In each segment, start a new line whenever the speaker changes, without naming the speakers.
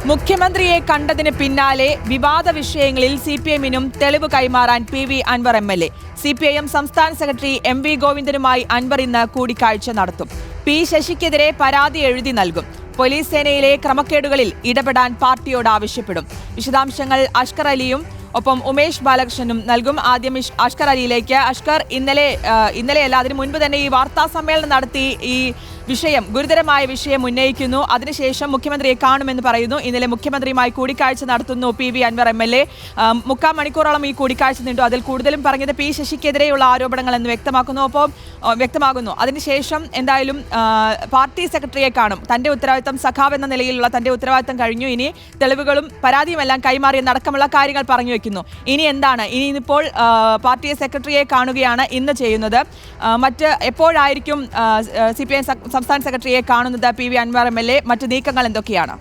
മുഖ്യമന്ത്രിയെ കണ്ടതിന് പിന്നാലെ വിവാദ വിഷയങ്ങളിൽ സിപിഎമ്മിനും തെളിവ് കൈമാറാൻ PV അൻവർ MLA. CPIM സംസ്ഥാന സെക്രട്ടറി MV ഗോവിന്ദനുമായി അൻവർ ഇന്ന് കൂടിക്കാഴ്ച നടത്തും. P ശശിക്കെതിരെ പരാതി എഴുതി നൽകും. പോലീസ് സേനയിലെ ക്രമക്കേടുകളിൽ ഇടപെടാൻ പാർട്ടിയോട് ആവശ്യപ്പെടും. വിശദാംശങ്ങൾ അഷ്കർ അലിയും ഒപ്പം ഉമേഷ് ബാലകൃഷ്ണനും നൽകും. ആദ്യം അഷ്കർ അലിയിലേക്ക്. അഷ്കർ, ഇന്നലെയല്ല അതിനു മുൻപ് തന്നെ ഈ വാർത്താ സമ്മേളനം നടത്തി ഈ വിഷയം, ഗുരുതരമായ വിഷയം ഉന്നയിക്കുന്നു. അതിനുശേഷം മുഖ്യമന്ത്രിയെ കാണുമെന്ന് പറയുന്നു. ഇന്നലെ മുഖ്യമന്ത്രിയുമായി കൂടിക്കാഴ്ച നടത്തുന്നു PV അൻവർ MLA. 3/4 മണിക്കൂറോളം ഈ കൂടിക്കാഴ്ച നീണ്ടു. അതിൽ കൂടുതലും പറഞ്ഞത് P ശശിക്കെതിരെയുള്ള ആരോപണങ്ങൾ എന്ന് വ്യക്തമാകുന്നു. അതിനുശേഷം എന്തായാലും പാർട്ടി സെക്രട്ടറിയെ കാണും. തന്റെ ഉത്തരവാദിത്തം, സഖാവ് എന്ന നിലയിലുള്ള തന്റെ ഉത്തരവാദിത്തം കഴിഞ്ഞു. ഇനി തെളിവുകളും പരാതിയുമെല്ലാം കൈമാറിയെന്നടക്കമുള്ള കാര്യങ്ങൾ പറഞ്ഞു വെക്കുന്നു. ഇനി എന്താണ്? ഇനിയിപ്പോൾ പാർട്ടി സെക്രട്ടറിയെ കാണുകയാണ് ഇന്ന് ചെയ്യുന്നത്. മറ്റ് എപ്പോഴായിരിക്കും CPIM സംസ്ഥാന സെക്രട്ടറിയെ കാണുന്നത് PV അൻവർ MLA? മറ്റു നീക്കങ്ങൾ എന്തൊക്കെയാണ്?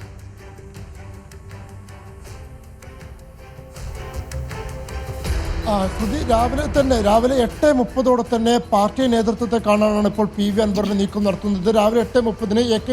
ശ്രുതി, രാവിലെ 8:30 തന്നെ പാർട്ടി നേതൃത്വത്തെ കാണാനാണ് ഇപ്പോൾ PV അൻവറിന്റെ നീക്കം നടത്തുന്നത്. രാവിലെ 8:30 AK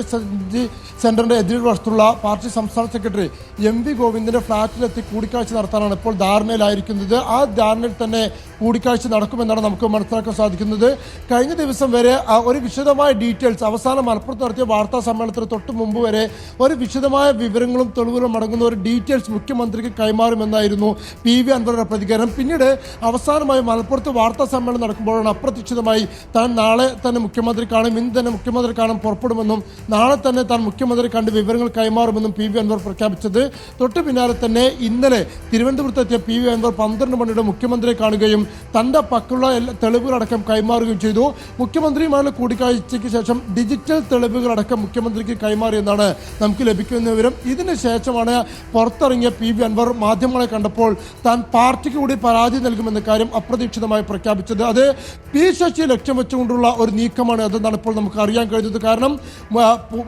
സെന്ററിന്റെ എതിർവശത്തുള്ള പാർട്ടി സംസ്ഥാന സെക്രട്ടറി MV ഗോവിന്ദന്റെ ഫ്ളാറ്റിലെത്തി കൂടിക്കാഴ്ച നടത്താനാണ് ഇപ്പോൾ ധാരണയിലായിരിക്കുന്നത്. ആ ധാരണയിൽ തന്നെ കൂടിക്കാഴ്ച നടക്കുമെന്നാണ് നമുക്ക് മനസ്സിലാക്കാൻ സാധിക്കുന്നത്. കഴിഞ്ഞ ദിവസം വരെ ഒരു വിശദമായ ഡീറ്റെയിൽസ്, അവസാനം മലപ്പുറത്ത് നടത്തിയ വാർത്താ സമ്മേളനത്തിന് തൊട്ട് മുമ്പ് വരെ ഒരു വിശദമായ വിവരങ്ങളും തെളിവുകളും അടങ്ങുന്ന ഒരു ഡീറ്റെയിൽസ് മുഖ്യമന്ത്രിക്ക് കൈമാറുമെന്നായിരുന്നു PV അൻവറിന്റെ പ്രതികരണം. പിന്നീട് അവസാനമായി മലപ്പുറത്ത് വാർത്താ സമ്മേളനം നടക്കുമ്പോഴാണ് അപ്രതീക്ഷിതമായി താൻ നാളെ തന്നെ മുഖ്യമന്ത്രി കാണും, ഇന്ന് തന്നെ മുഖ്യമന്ത്രി കാണാൻ പുറപ്പെടുമെന്നും നാളെ തന്നെ താൻ മുഖ്യമന്ത്രി കണ്ട് വിവരങ്ങൾ കൈമാറുമെന്നും PV അൻവർ പ്രഖ്യാപിച്ചത്. തൊട്ടു പിന്നാലെ തന്നെ ഇന്നലെ തിരുവനന്തപുരത്തെത്തിയ PV അൻവർ 12 മണിയുടെ മുഖ്യമന്ത്രിയെ കാണുകയും തന്റെ പക്കലുള്ള തെളിവുകളടക്കം കൈമാറുകയും ചെയ്തു. മുഖ്യമന്ത്രിയുമായുള്ള കൂടിക്കാഴ്ചയ്ക്ക് ശേഷം ഡിജിറ്റൽ തെളിവുകളടക്കം മുഖ്യമന്ത്രിക്ക് കൈമാറിയെന്നാണ് നമുക്ക് ലഭിക്കുന്ന വിവരം. ഇതിന് ശേഷമാണ് പുറത്തിറങ്ങിയ PV അൻവർ മാധ്യമങ്ങളെ കണ്ടപ്പോൾ താൻ പാർട്ടിക്ക് കൂടി പരാതി നൽകുമെന്ന കാര്യം അപ്രതീക്ഷിതമായി പ്രഖ്യാപിച്ചത്. അത് P ശശിയെ ലക്ഷ്യം വെച്ചുകൊണ്ടുള്ള ഒരു നീക്കമാണ് അതെന്നാണ് ഇപ്പോൾ നമുക്ക് അറിയാൻ കഴിഞ്ഞത്. കാരണം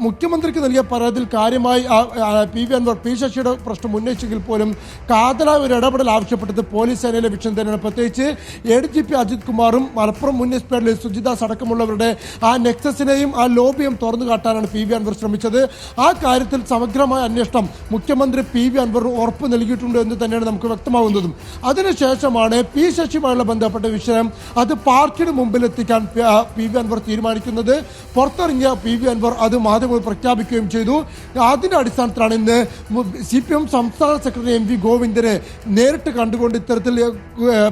മുഖ്യമന്ത്രിക്ക് നൽകിയ പരാതിയിൽ കാര്യമായി PV അൻവർ P ശശിയുടെ പ്രശ്നം ഉന്നയിച്ചെങ്കിൽ പോലും കാതലായ ഒരു ഇടപെടൽ ആവശ്യപ്പെട്ടത് പോലീസ് സേനയിലെ വിഷയം തന്നെയാണ്. പ്രത്യേകിച്ച് ADGP അജിത് കുമാറും മലപ്പുറം മുനിസിപ്പാലിറ്റി സുജിദാസ് അടക്കമുള്ളവരുടെ ആ നെക്സസിനെയും ആ ലോബിയും തുറന്നു കാട്ടാനാണ് PV അൻവർ ശ്രമിച്ചത്. ആ കാര്യത്തിൽ സമഗ്രമായ അന്വേഷണം മുഖ്യമന്ത്രി PV അൻവർ ഉറപ്പ് നൽകിയിട്ടുണ്ട് എന്ന് തന്നെയാണ് നമുക്ക് വ്യക്തമാകുന്നതും. അതിനുശേഷമാണ് P ശശിയുമായുള്ള ബന്ധപ്പെട്ട വിഷയം അത് പാർട്ടിയുടെ മുമ്പിൽ എത്തിക്കാൻ PV അൻവർ തീരുമാനിക്കുന്നത്. പുറത്തിറങ്ങിയ PV അൻവർ അത് മാധ്യമങ്ങൾ പ്രഖ്യാപിക്കുകയും ചെയ്തു. അതിന്റെ അടിസ്ഥാനത്തിലാണ് ഇന്ന് CPM സംസ്ഥാന സെക്രട്ടറി MV ഗോവിന്ദനെ നേരിട്ട് കണ്ടുകൊണ്ട് ഇത്തരത്തിൽ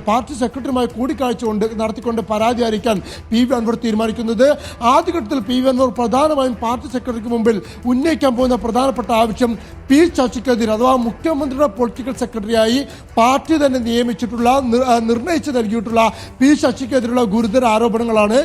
പാർട്ടി സെക്രട്ടറിയുമായി കൂടിക്കാഴ്ച നടത്തിക്കൊണ്ട് പരാതി അറിയിക്കാൻ PV അൻവർ തീരുമാനിക്കുന്നത്. ആദ്യഘട്ടത്തിൽ PV അൻവർ പ്രധാനമായും പാർട്ടി സെക്രട്ടറിക്ക് മുമ്പിൽ ഉന്നയിക്കാൻ പോകുന്ന പ്രധാനപ്പെട്ട ആവശ്യം P ശശിക്കെതിരെ, അഥവാ മുഖ്യമന്ത്രിയുടെ പൊളിറ്റിക്കൽ സെക്രട്ടറിയായി പാർട്ടി തന്നെ നിയമിച്ചിട്ടുള്ള, നിർണയിച്ച് നൽകിയിട്ടുള്ള P ശശിക്കെതിരെയുള്ള ഗുരുതര ആരോപണങ്ങളാണ്.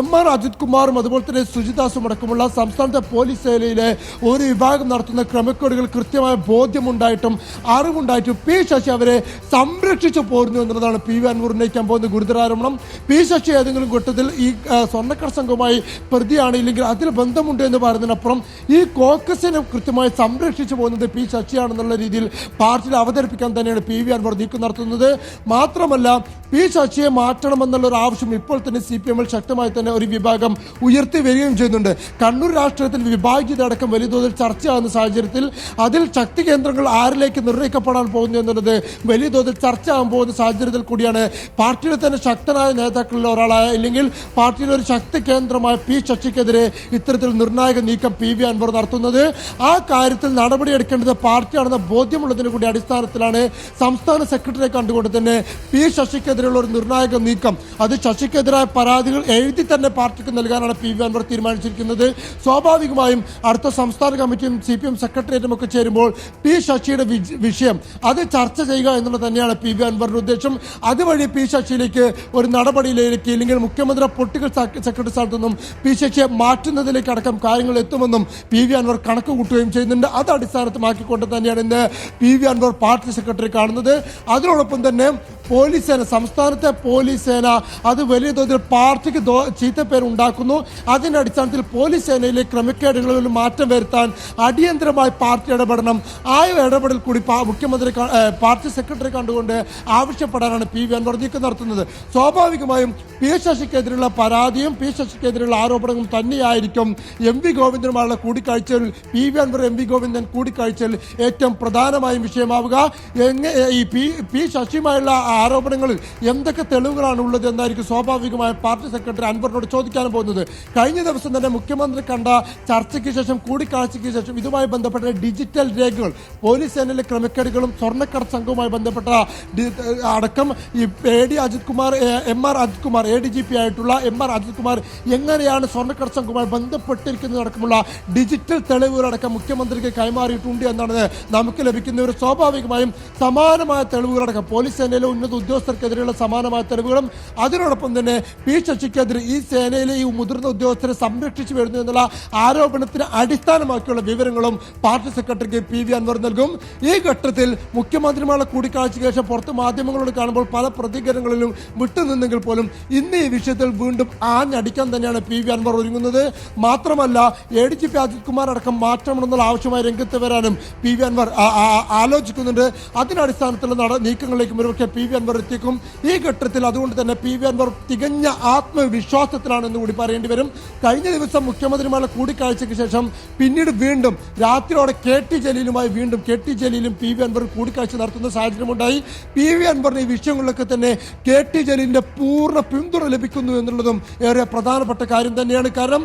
MR അജിത് കുമാറും അതുപോലെ തന്നെ സുജിദാസും അടക്കമുള്ള സംസ്ഥാനത്തെ പോലീസ് സേനയിലെ ഒരു വിഭാഗം നടത്തുന്ന ക്രമക്കേടുകൾ കൃത്യമായ ബോധ്യമുണ്ടായിട്ടും അറിവുണ്ടായിട്ടും P ശശി അവരെ സംരക്ഷിച്ചു പോരുന്നു എന്നുള്ളതാണ് PV അൻവർ ഉന്നയിക്കാൻ പോകുന്ന ഗുരുതര ആരോപണം. P ശശി ഏതെങ്കിലും ഘട്ടത്തിൽ ഈ സ്വർണ്ണക്കട സംഘവുമായി പ്രതിയാണ്, ഇല്ലെങ്കിൽ അതിൽ ബന്ധമുണ്ട് എന്ന് പറയുന്നതിനപ്പുറം ഈ കോക്കസിനെ കൃത്യമായി സംരക്ഷിച്ചു പോകുന്നത് P ശശിയാണെന്നുള്ള രീതിയിൽ പാർട്ടിയിൽ അവതരിപ്പിക്കാൻ തന്നെയാണ് PV അൻവർ നീക്കം നടത്തുന്നത്. മാത്രമല്ല P ശശിയെ മാറ്റണമെന്നുള്ള ഒരു ആവശ്യം ഇപ്പോൾ തന്നെ CPM-ൽ ശക്തമായി തന്നെ ഒരു വിഭാഗം ഉയർത്തി വരികയും ചെയ്യുന്നുണ്ട്. കണ്ണൂർ രാഷ്ട്രീയത്തിൽ വിഭാഗീയത അടക്കം വലിയ തോതിൽ ചർച്ചയാകുന്ന സാഹചര്യത്തിൽ അതിൽ ശക്തി കേന്ദ്രങ്ങൾ ആരിലേക്ക് നിർണ്ണയിക്കപ്പെടാൻ പോകുന്നു എന്നുള്ളത് വലിയ തോതിൽ ചർച്ചയാകാൻ പോകുന്ന സാഹചര്യത്തിൽ കൂടിയാണ് പാർട്ടിയിലെ തന്നെ ശക്തനായ നേതാക്കളിൽ ഒരാളായ, ഇല്ലെങ്കിൽ പാർട്ടിയിലെ ഒരു ശക്തി കേന്ദ്രമായ P ശശിക്കെതിരെ ഇത്തരത്തിൽ നിർണായക നീക്കം PV അൻവർ നടത്തുന്നത്. ആ കാര്യത്തിൽ നടപടിയെടുക്കേണ്ടത് പാർട്ടിയാണെന്ന ബോധ്യമുള്ളതിന് കൂടി അടിസ്ഥാനത്തിലാണ് സംസ്ഥാന സെക്രട്ടറിയെ കണ്ടുകൊണ്ട് തന്നെ P ശശിക്കെതിരെയുള്ള ഒരു നിർണായക നീക്കം, അത് ശശിക്കെതിരായ പരാതികൾ എഴുതി തന്നെ പാർട്ടിക്ക് നൽകാനാണ് PV അൻവർ തീരുമാനിച്ചിരിക്കുന്നത്. സ്വാഭാവികമായും അടുത്ത സംസ്ഥാന കമ്മിറ്റിയും CPM സെക്രട്ടേറിയറ്റും ഒക്കെ ചേരുമ്പോൾ P ശശിയുടെ വിഷയം അത് ചർച്ച ചെയ്യുക എന്നുള്ളത് തന്നെയാണ് PV അൻവറിന്റെ ഉദ്ദേശം. അതുവഴി P ശശിയിലേക്ക് ഒരു നടപടിയിലേക്ക്, ഇല്ലെങ്കിൽ മുഖ്യമന്ത്രി പൊളിറ്റിക്കൽ സെക്രട്ടറി സ്ഥാനത്തു നിന്നും P ശശിയെ മാറ്റുന്നതിലേക്ക് അടക്കം കാര്യങ്ങൾ എത്തുമെന്നും PV അൻവർ കണക്ക് കൂട്ടുകയും ചെയ്യുന്നുണ്ട്. അത് അടിസ്ഥാനമാക്കിക്കൊണ്ട് തന്നെയാണ് ഇന്ന് PV അൻവർ പാർട്ടി സെക്രട്ടറി കാണുന്നത്. അതിനോടൊപ്പം തന്നെ പോലീസ് സേന, സംസ്ഥാന സംസ്ഥാനത്തെ പോലീസ് സേന അത് വലിയ തോതിൽ പാർട്ടിക്ക് ചീത്തപ്പേര് ഉണ്ടാക്കുന്നു. അതിന്റെ അടിസ്ഥാനത്തിൽ പോലീസ് സേനയിലെ ക്രമക്കേടുകളിൽ മാറ്റം വരുത്താൻ അടിയന്തരമായി പാർട്ടി ഇടപെടണം. ആ ഇടപെടൽ കൂടി മുഖ്യമന്ത്രി പാർട്ടി സെക്രട്ടറി കണ്ടുകൊണ്ട് ആവശ്യപ്പെടാനാണ് പി വി അൻവർ നീക്കം നടത്തുന്നത്. സ്വാഭാവികമായും പി ശശിക്കെതിരെയുള്ള പരാതിയും പി ശശിക്കെതിരെയുള്ള ആരോപണങ്ങളും തന്നെയായിരിക്കും എം വി ഗോവിന്ദനുമായുള്ള കൂടിക്കാഴ്ചയിൽ P V Anvar M V Govindan കൂടിക്കാഴ്ചയിൽ ഏറ്റവും പ്രധാനമായും വിഷയമാവുക. ഈ പി ശശിയുമായുള്ള ആരോപണങ്ങളിൽ എന്തൊക്കെ തെളിവുകളാണ് ഉള്ളത് എന്നായിരിക്കും സ്വാഭാവികമായ പാർട്ടി സെക്രട്ടറി അൻവറിനോട് ചോദിക്കാനും പോകുന്നത്. കഴിഞ്ഞ ദിവസം തന്നെ മുഖ്യമന്ത്രി കണ്ട ചർച്ചയ്ക്ക് ശേഷം കൂടിക്കാഴ്ചയ്ക്ക് ശേഷം ഇതുമായി ബന്ധപ്പെട്ട ഡിജിറ്റൽ രേഖകൾ പോലീസ് സേനയിലെ ക്രമക്കേടുകളും സ്വർണ്ണക്കടത്ത് സംഘവുമായി ബന്ധപ്പെട്ട അടക്കം ഈ അജിത് കുമാർ MR അജിത് കുമാർ ADGP ആയിട്ടുള്ള MR അജിത് കുമാർ എങ്ങനെയാണ് സ്വർണ്ണക്കടത്ത് സംഘവുമായി ബന്ധപ്പെട്ടിരിക്കുന്നത് അടക്കമുള്ള ഡിജിറ്റൽ തെളിവുകളടക്കം മുഖ്യമന്ത്രിക്ക് കൈമാറിയിട്ടുണ്ട് എന്നാണ് നമുക്ക് ലഭിക്കുന്ന ഒരു സ്വാഭാവികമായും സമാനമായ തെളിവുകളടക്കം പോലീസ് സേനയിലെ ഉന്നത ഉദ്യോഗസ്ഥർക്കെതിരെയുള്ള സമാനമായ തെളിവുകളും അതിനോടൊപ്പം തന്നെ പി ശശിക്കെതിരെ ഈ സേനയിലെ ഈ മുതിർന്ന ഉദ്യോഗസ്ഥരെ സംരക്ഷിച്ചു വരുന്നു എന്നുള്ള ആരോപണത്തിന് അടിസ്ഥാനമാക്കിയുള്ള വിവരങ്ങളും പാർട്ടി സെക്രട്ടറിക്ക് പി വി അൻവർ നൽകും. ഈ ഘട്ടത്തിൽ മുഖ്യമന്ത്രിമാരുടെ കൂടിക്കാഴ്ചയ്ക്ക് ശേഷം പുറത്ത് മാധ്യമങ്ങളോട് കാണുമ്പോൾ പല പ്രതികരണങ്ങളിലും വിട്ടുനിന്നെങ്കിൽ പോലും ഇന്ന് ഈ വിഷയത്തിൽ വീണ്ടും ആഞ്ഞടിക്കാൻ തന്നെയാണ് പി വി അൻവർ ഒരുങ്ങുന്നത്. മാത്രമല്ല ADGP അജിത് കുമാർ അടക്കം മാറ്റണമെന്നുള്ള ആവശ്യമായി രംഗത്ത് വരാനും പി വി അൻവർ ആലോചിക്കുന്നുണ്ട്. അതിനടിസ്ഥാനത്തിലുള്ള നീക്കങ്ങളിലേക്കും ഒരുപക്ഷെ പി വി അൻവർ എത്തിക്കും. ഈ ഘട്ടത്തിൽ അതുകൊണ്ട് തന്നെ പി വി അൻവർ തികഞ്ഞ ആത്മവിശ്വാസത്തിലാണെന്ന് കൂടി പറയേണ്ടി വരും. കഴിഞ്ഞ ദിവസം മുഖ്യമന്ത്രിമാരുടെ കൂടിക്കാഴ്ചയ്ക്ക് ശേഷം പിന്നീട് വീണ്ടും രാത്രിയോടെ KT ജലീലുമായി വീണ്ടും KT ജലീലും പി വി അൻവർ കൂടിക്കാഴ്ച നടത്തുന്ന സാഹചര്യമുണ്ടായി. പി വി അൻവറിന് ഈ വിഷയങ്ങളിലൊക്കെ തന്നെ KT ജലീലിന്റെ പൂർണ്ണ പിന്തുണ ലഭിക്കുന്നു എന്നുള്ളതും ഏറെ പ്രധാനപ്പെട്ട കാര്യം തന്നെയാണ്. കാരണം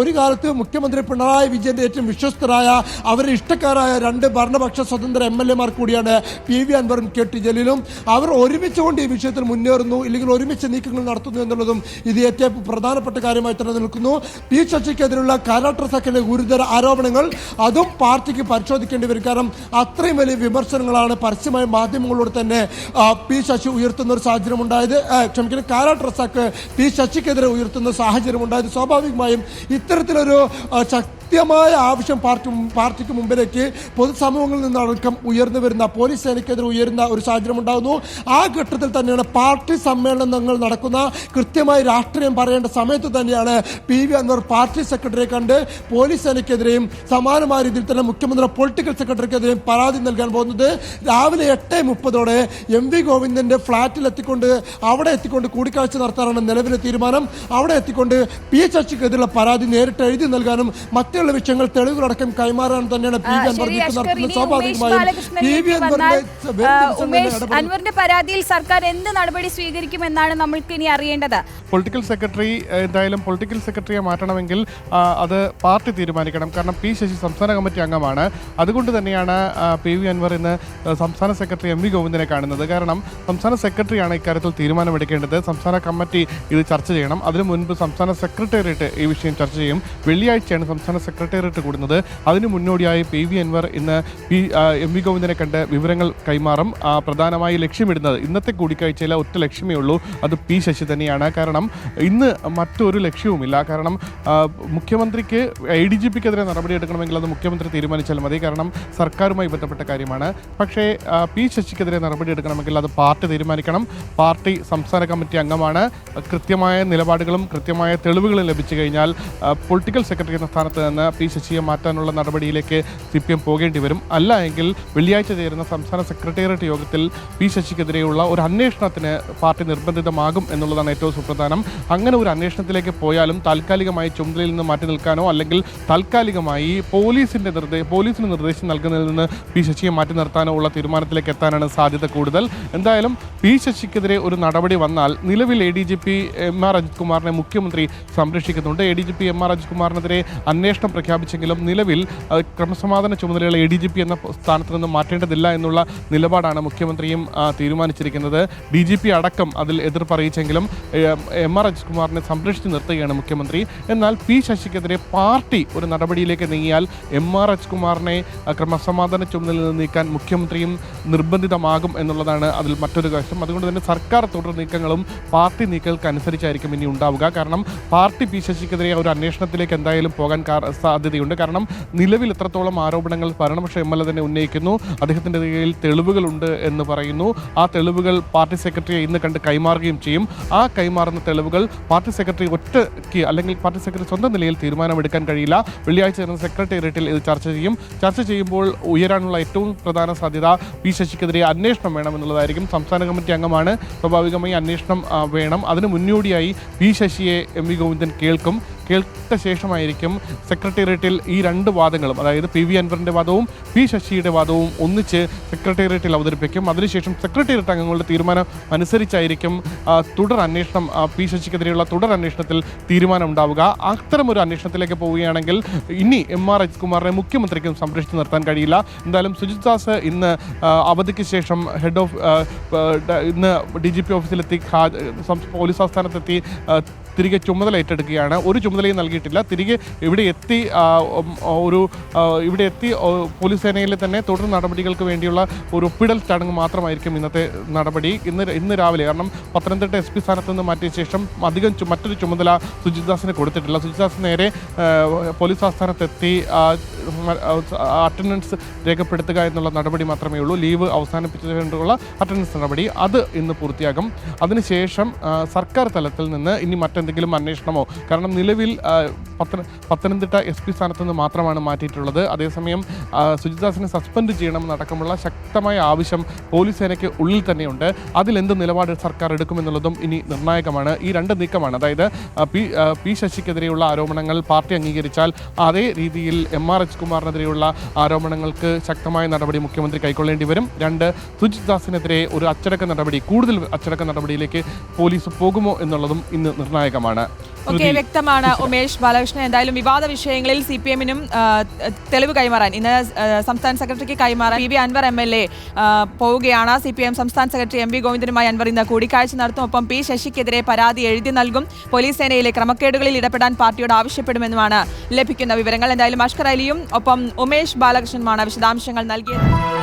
ഒരു കാലത്ത് മുഖ്യമന്ത്രി പിണറായി വിജയന്റെ ഏറ്റവും വിശ്വസ്തരായ അവരുടെ ഇഷ്ടക്കാരായ രണ്ട് ഭരണപക്ഷ സ്വതന്ത്ര MLA മാർ കൂടിയാണ് പി വി അൻവറും KT ജലീലും. അവർ ഒരുമിച്ചുകൊണ്ട് ഈ വിഷയത്തിൽ മുന്നേറുന്നു, ഇല്ലെങ്കിൽ ഒരുമിച്ച് നീക്കങ്ങൾ നടത്തുന്നു എന്നുള്ളതും ഇത് ഏറ്റവും പ്രധാനപ്പെട്ട കാര്യമായി തന്നെ നിൽക്കുന്നു. പി ശശിക്കെതിരെയുള്ള കാരാട്ടർ സഖിന്റെ ഗുരുതര ആരോപണങ്ങൾ അതും പാർട്ടിക്ക് പരിശോധിക്കേണ്ടി വരും. കാരണം അത്രയും വലിയ വിമർശനങ്ങളാണ് പരസ്യമായ മാധ്യമങ്ങളോട് തന്നെ പി ശശി ഉയർത്തുന്ന ഒരു സാഹചര്യം ഉണ്ടായത്. കാരാട്ടർ സഖ് പി ശശിക്കെതിരെ ഉയർത്തുന്ന സാഹചര്യം ഉണ്ടായത്. സ്വാഭാവികമായും ഇത്തരത്തിലൊരു കൃത്യമായ ആവശ്യം പാർട്ടിക്ക് മുമ്പിലേക്ക് പൊതുസമൂഹങ്ങളിൽ നിന്നടക്കം ഉയർന്നു വരുന്ന പോലീസ് സേനയ്ക്കെതിരെ ഉയരുന്ന ഒരു സാഹചര്യം ഉണ്ടാകുന്നു. ആ ഘട്ടത്തിൽ തന്നെയാണ് പാർട്ടി സമ്മേളനങ്ങൾ നടക്കുന്ന കൃത്യമായി രാഷ്ട്രീയം പറയേണ്ട സമയത്ത് തന്നെയാണ് പി വി അൻവർ പാർട്ടി സെക്രട്ടറിയെ കണ്ട് പോലീസ് സേനയ്ക്കെതിരെയും സമാനമായ രീതിയിൽ തന്നെ മുഖ്യമന്ത്രി പൊളിറ്റിക്കൽ സെക്രട്ടറിക്കെതിരെയും പരാതി നൽകാൻ പോകുന്നത്. രാവിലെ 8:30 എം വി ഗോവിന്ദന്റെ ഫ്ളാറ്റിൽ അവിടെ എത്തിക്കൊണ്ട് കൂടിക്കാഴ്ച നടത്താനാണ് നിലവിലെ തീരുമാനം. അവിടെ എത്തിക്കൊണ്ട് പി ശശിക്കെതിരെയുള്ള പരാതി നേരിട്ട് എഴുതി നൽകാനും മറ്റുള്ള വിഷയങ്ങൾ തെളിവുകളടക്കം കൈമാറാൻ തന്നെയാണ് പി വി അൻവർ നീക്കം നടത്തുന്നത്. സ്വാഭാവികമായും പി വി
അൻവറിന്റെ പരാതിയിൽ സർക്കാർ എന്ത് നടപടി സ്വീകരിക്കുമെന്നാണ് നമ്മൾക്ക് ഇനി അറിയേണ്ടത്.
പൊളിറ്റിക്കൽ സെക്രട്ടറി എന്തായാലും പൊളിറ്റിക്കൽ സെക്രട്ടറിയെ മാറ്റണമെങ്കിൽ അത് പാർട്ടി തീരുമാനിക്കണം. കാരണം പി ശശി സംസ്ഥാന കമ്മിറ്റി അംഗമാണ്. അതുകൊണ്ട് തന്നെയാണ് പി വി അൻവർ ഇന്ന് സംസ്ഥാന സെക്രട്ടറി എം വി ഗോവിന്ദനെ കാണുന്നത്. കാരണം സംസ്ഥാന സെക്രട്ടറിയാണ് ഇക്കാര്യത്തിൽ തീരുമാനമെടുക്കേണ്ടത്. സംസ്ഥാന കമ്മിറ്റി ഇത് ചർച്ച ചെയ്യണം. അതിനു മുൻപ് സംസ്ഥാന സെക്രട്ടേറിയറ്റ് ഈ വിഷയം ചർച്ച ചെയ്യും. വെള്ളിയാഴ്ചയാണ് സംസ്ഥാന സെക്രട്ടേറിയറ്റ് കൂടുന്നത്. അതിനു മുന്നോടിയായി പി വി അൻവർ ഇന്ന് എം വി ഗോവിന്ദനെ കണ്ട് വിവരങ്ങൾ കൈമാറും. പ്രധാനമായി ലക്ഷ്യമിടുന്നത് ഇന്നത്തെ കൂടിക്കാഴ്ചയിലെ ഒറ്റ ലക്ഷ്യമേ ഉള്ളൂ, അത് പി ശശി തന്നെയാണ്. കാരണം ഇന്ന് മറ്റൊരു ലക്ഷ്യവുമില്ല. കാരണം മുഖ്യമന്ത്രിക്ക് ADGPക്കെതിരെ നടപടിയെടുക്കണമെങ്കിൽ അത് മുഖ്യമന്ത്രി തീരുമാനിച്ചാൽ മതി. കാരണം സർക്കാരുമായി ബന്ധപ്പെട്ട കാര്യമാണ്. പക്ഷേ പി ശശിക്കെതിരെ നടപടിയെടുക്കണമെങ്കിൽ അത് പാർട്ടി തീരുമാനിക്കണം. പാർട്ടി സംസ്ഥാന കമ്മിറ്റി അംഗമാണ്. കൃത്യമായ നിലപാടുകളും കൃത്യമായ തെളിവുകളും ലഭിച്ചു കഴിഞ്ഞാൽ പൊളിറ്റിക്കൽ സെക്രട്ടറി എന്ന സ്ഥാനത്ത് നിന്ന് പി ശശിയെ മാറ്റാനുള്ള നടപടിയിലേക്ക് CPM പോകേണ്ടി വരും. അല്ല എങ്കിൽ വെള്ളിയാഴ്ച ചേരുന്ന സംസ്ഥാന സെക്രട്ടേറിയറ്റ് യോഗത്തിൽ പി ശശിക്കെതിരെയുള്ള ഒരു അന്വേഷണത്തിന് പാർട്ടി നിർബന്ധിതമാകും എന്നുള്ളതാണ് ഏറ്റവും സുപ്രധാനം. അങ്ങനെ ഒരു അന്വേഷണത്തിലേക്ക് പോയാലും താൽക്കാലികമായി ചുമതലയിൽ നിന്ന് മാറ്റി നിൽക്കാനോ അല്ലെങ്കിൽ താൽക്കാലികമായി പോലീസിന് നിർദ്ദേശം നൽകുന്നതിൽ നിന്ന് പി ശശിയെ മാറ്റി നിർത്താനോ ഉള്ള തീരുമാനത്തിലേക്ക് എത്താനാണ് സാധ്യത കൂടുതൽ. എന്തായാലും പി ശശിക്കെതിരെ ഒരു നടപടി വന്നാൽ നിലവിൽ ADGP MR അജിത് കുമാറിനെ മുഖ്യമന്ത്രി സംരക്ഷിക്കുന്നുണ്ട്. ADGP MR അജിത് കുമാറിനെതിരെ അന്വേഷണം പ്രഖ്യാപിച്ചെങ്കിലും നിലവിൽ ക്രമസമാധാന ചുമതലയുള്ള ADGP എന്ന സ്ഥാനത്ത് നിന്ന് മാറ്റേണ്ടതില്ല എന്നുള്ള നിലപാടാണ് മുഖ്യമന്ത്രിയും തീരുമാനിച്ചിരിക്കുന്നത്. DGP അടക്കം അതിൽ എതിർപ്പ് അറിയിച്ചെങ്കിലും MR അജിത് കുമാറിനെ സംരക്ഷിച്ച് നിർത്തുകയാണ് മുഖ്യമന്ത്രി. എന്നാൽ പി ശശിക്കെതിരെ പാർട്ടി ഒരു നടപടിയിലേക്ക് നീങ്ങിയാൽ MR അജിത് കുമാറിനെ ക്രമസമാധാന ചുമതലയിൽ നിന്ന് നീക്കാൻ മുഖ്യമന്ത്രിയും നിർബന്ധിതമാകും എന്നുള്ളതാണ് അതിൽ മറ്റൊരു കാര്യം. അതുകൊണ്ട് തന്നെ സർക്കാർ തുടർ നീക്കങ്ങളും പാർട്ടി നീക്കങ്ങൾക്ക് അനുസരിച്ചായിരിക്കും ഇനി ഉണ്ടാവുക. കാരണം പാർട്ടി പി ശശിക്കെതിരെ ഒരു അന്വേഷണത്തിലേക്ക് എന്തായാലും പോകാൻ സാധ്യതയുണ്ട്. കാരണം നിലവിൽ എത്രത്തോളം ആരോപണങ്ങൾ ഭരണപക്ഷ MLA തന്നെ ഉന്നയിക്കുന്നു, അദ്ദേഹത്തിൻ്റെ കയ്യിൽ തെളിവുകളുണ്ട് എന്ന് പറയുന്നു. ആ തെളിവുകൾ പാർട്ടി സെക്രട്ടറിയെ ഇന്ന് കണ്ട് കൈമാറുകയും ചെയ്യും. ആ കൈമാറുന്ന തെളിവുകൾ പാർട്ടി സെക്രട്ടറി ഒറ്റയ്ക്ക് അല്ലെങ്കിൽ പാർട്ടി സെക്രട്ടറി സ്വന്തം നിലയിൽ തീരുമാനമെടുക്കാൻ കഴിയില്ല. വെള്ളിയാഴ്ച ചേർന്ന സെക്രട്ടേറിയറ്റിൽ ഇത് ചർച്ച ചെയ്യും. ചർച്ച ചെയ്യുമ്പോൾ ഉയരാനുള്ള ഏറ്റവും പ്രധാന സാധ്യത പി ശശിക്കെതിരെ അന്വേഷണം വേണമെന്നുള്ളതായിരിക്കും. സംസ്ഥാന കമ്മിറ്റി അംഗമാണ്, സ്വാഭാവികമായി അന്വേഷണം വേണം. അതിന് മുന്നോടിയായി പി ശശിയെ MV ഗോവിന്ദൻ കേട്ട ശേഷമായിരിക്കും സെക്രട്ടേറിയറ്റിൽ ഈ രണ്ട് വാദങ്ങളും, അതായത് PV അൻവറിൻ്റെ വാദവും പി ശശിയുടെ വാദവും ഒന്നിച്ച് സെക്രട്ടേറിയറ്റിൽ അവതരിപ്പിക്കും. അതിനുശേഷം സെക്രട്ടേറിയറ്റ് അംഗങ്ങളുടെ തീരുമാനം അനുസരിച്ചായിരിക്കും തുടർ അന്വേഷണം, പി ശശിക്കെതിരെയുള്ള തുടർ അന്വേഷണത്തിൽ തീരുമാനം ഉണ്ടാവുക. അത്തരമൊരു അന്വേഷണത്തിലേക്ക് പോവുകയാണെങ്കിൽ ഇനി MR അജിത്കുമാറിനെ മുഖ്യമന്ത്രിക്കും സംരക്ഷിച്ചു നിർത്താൻ കഴിയില്ല. എന്തായാലും സുജിത് ദാസ് ഇന്ന് അവധിക്ക് ശേഷം ഇന്ന് DGP ഓഫീസിലെത്തി, പോലീസ് ആസ്ഥാനത്തെത്തി തിരികെ ചുമതല ഏറ്റെടുക്കുകയാണ്. ഒരു ചുമതലയും നൽകിയിട്ടില്ല. തിരികെ ഇവിടെ എത്തി പോലീസ് സേനയിൽ തന്നെ തുടർ നടപടികൾക്ക് വേണ്ടിയുള്ള ഒരു ഒപ്പിടൽ ചടങ്ങ് മാത്രമായിരിക്കും ഇന്നത്തെ നടപടി. ഇന്ന് രാവിലെ, കാരണം പത്തനംതിട്ട SP സ്ഥാനത്ത് നിന്ന് മാറ്റിയ ശേഷം അധികം മറ്റൊരു ചുമതല സുജിത് ദാസിന് കൊടുത്തിട്ടില്ല. സുജിത് ദാസ് നേരെ പോലീസ് ആസ്ഥാനത്തെത്തി അറ്റൻഡൻസ് രേഖപ്പെടുത്തുക എന്നുള്ള നടപടി മാത്രമേ ഉള്ളൂ. ലീവ് അവസാനിപ്പിച്ചുകൊണ്ടുള്ള അറ്റൻഡൻസ് നടപടി അത് ഇന്ന് പൂർത്തിയാകും. അതിനുശേഷം സർക്കാർ തലത്തിൽ നിന്ന് ഇനി മറ്റെന്തെങ്കിലും അന്വേഷണമോ, കാരണം നിലവിൽ പത്തനംതിട്ട SP സ്ഥാനത്ത് നിന്ന് മാത്രമാണ് മാറ്റിയിട്ടുള്ളത്. അതേസമയം സുജിത് ദാസിനെ സസ്പെൻഡ് ചെയ്യണമെന്നടക്കമുള്ള ശക്തമായ ആവശ്യം പോലീസ് സേനയ്ക്ക് ഉള്ളിൽ തന്നെയുണ്ട്. അതിലെന്ത് നിലപാട് സർക്കാർ എടുക്കുമെന്നുള്ളതും ഇനി നിർണായകമാണ്. ഈ രണ്ട് നീക്കമാണ്, അതായത് പി ശശിക്കെതിരെയുള്ള ആരോപണങ്ങൾ പാർട്ടി അംഗീകരിച്ചാൽ അതേ രീതിയിൽ MR അജിത്കുമാറിനെതിരെയുള്ള ആരോപണങ്ങൾക്ക് ശക്തമായ നടപടി മുഖ്യമന്ത്രി കൈക്കൊള്ളേണ്ടി വരും. രണ്ട്, സുജിത് ദാസിനെതിരെ ഒരു കൂടുതൽ അച്ചടക്ക നടപടിയിലേക്ക് പോലീസ് പോകുമോ എന്നുള്ളതും ഇന്ന് നിർണായകമാണ്.
ഓക്കെ, വ്യക്തമാണ് ഉമേഷ് ബാലകൃഷ്ണൻ. എന്തായാലും വിവാദ വിഷയങ്ങളിൽ CPM-നും തെളിവ് കൈമാറാൻ ഇന്ന് സംസ്ഥാന സെക്രട്ടറിക്ക് കൈമാറാൻ PV അൻവർ MLA പോവുകയാണ്. CPM സംസ്ഥാന സെക്രട്ടറി MV ഗോവിന്ദനുമായി അൻവർ ഇന്ന് കൂടിക്കാഴ്ച നടത്തും. ഒപ്പം പി ശശിക്കെതിരെ പരാതി എഴുതി നൽകും. പോലീസ് സേനയിലെ ക്രമക്കേടുകളിൽ ഇടപെടാൻ പാർട്ടിയോട് ആവശ്യപ്പെടുമെന്നുമാണ് ലഭിക്കുന്ന വിവരങ്ങൾ. എന്തായാലും അഷ്കർ അലിയും ഒപ്പം ഉമേഷ് ബാലകൃഷ്ണനുമാണ് വിശദാംശങ്ങൾ നൽകിയത്.